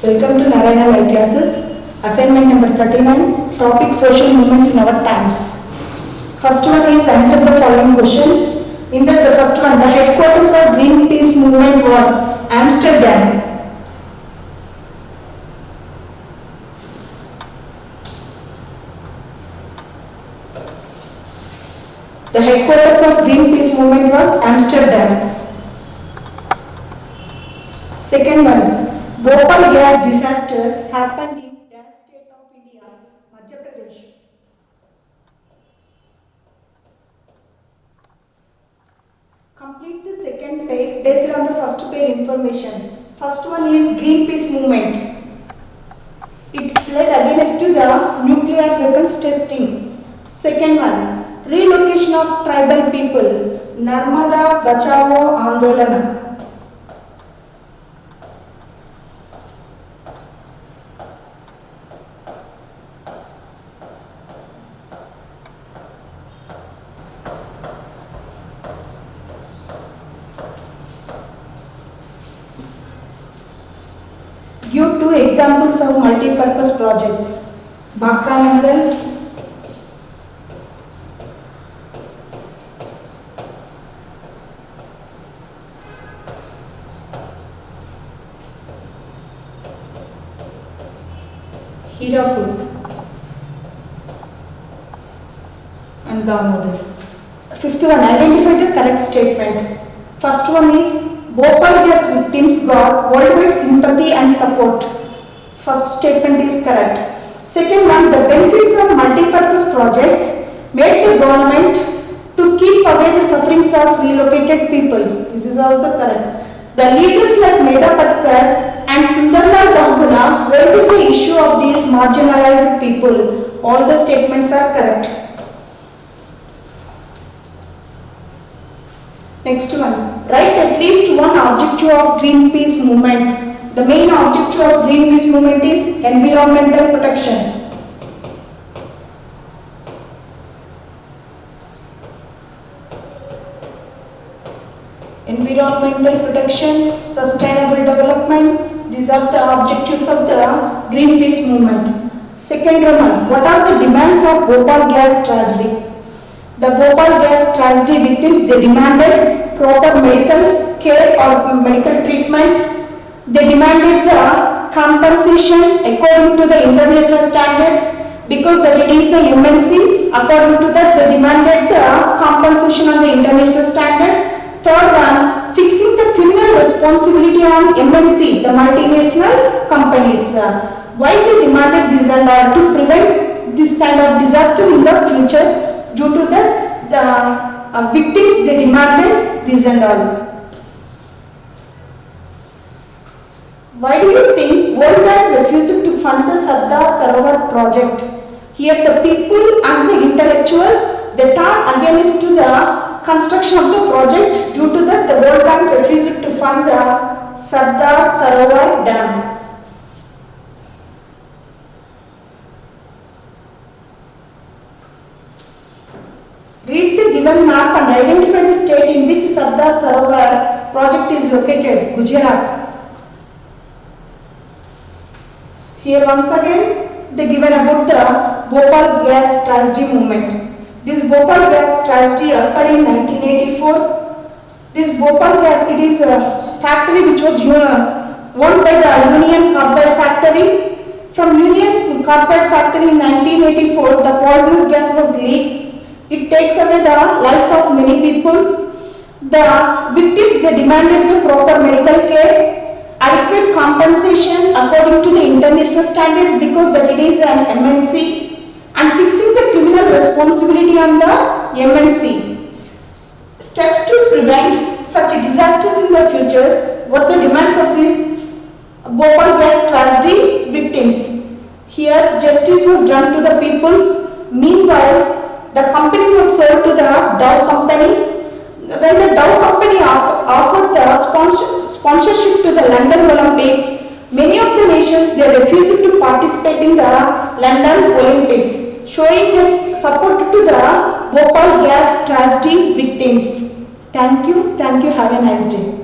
Welcome to Narayana Live Classes. Assignment number 39. Topic social movements in our times. First one is answer the following questions. In that the first one, the headquarters of Greenpeace movement was Amsterdam. The headquarters of Greenpeace movement was Amsterdam. Second one, Bhopal gas disaster happened in the state of India, Madhya Pradesh. Complete the second pair based on the first pair information. First one is Greenpeace movement. It led against to the nuclear weapons testing. Second one, relocation of tribal people, Narmada Bachao Andolana. Give two examples of multi-purpose projects. Bhakranangal, Hirapur and Damodar. Fifth one, identify the correct statement. First one is Bhopal gas victims got worldwide sympathy and support. First statement is correct. Second one, the benefits of multi-purpose projects made the government to keep away the sufferings of relocated people. This is also correct. The leaders like Medha Patkar and Sundarlal Bahuguna raising the issue of these marginalized people. All the statements are correct. Next one, write at least one objective of Greenpeace movement. The main objective of Greenpeace movement is environmental protection. Environmental protection, sustainable development, these are the objectives of the Greenpeace movement. Second one, what are the demands of Bhopal gas tragedy? The Bhopal gas tragedy victims, they demanded proper medical care or medical treatment. They demanded the compensation according to the international standards because that it is the MNC. According to that, they demanded the compensation on the international standards. Third one, fixing the criminal responsibility on MNC, the multinational companies. Why they demanded this and all? To prevent this kind of disaster in the future. Due to that, the victims, they demanded this and all. Why do you think World Bank refused to fund the Sardar Sarovar project? Here the people and the intellectuals, they turn against to the construction of the project. Due to that, the World Bank refused to fund the Sardar Sarovar dam. Read the given map and identify the state in which Sardar Sarovar project is located. Gujarat. Here once again they given about the Bhopal gas tragedy movement. This Bhopal gas tragedy occurred in 1984. This Bhopal gas, it is a factory which was owned by the Union Carbide factory. From Union Carbide factory in 1984, the poisonous gas was leaked. It takes away the lives of many people. The victims, they demanded the proper medical care, adequate compensation according to the international standards because that it is an MNC, and fixing the criminal responsibility on the MNC. Steps to prevent such disasters in the future. What the demands of this Bhopal gas tragedy victims? Here justice was done to the people. Meanwhile, the company was sold to the Dow company. When the Dow company offered the sponsorship to the London Olympics, many of the nations, they refused to participate in the London Olympics, showing their support to the Bhopal gas tragedy victims. Thank you. Have a nice day.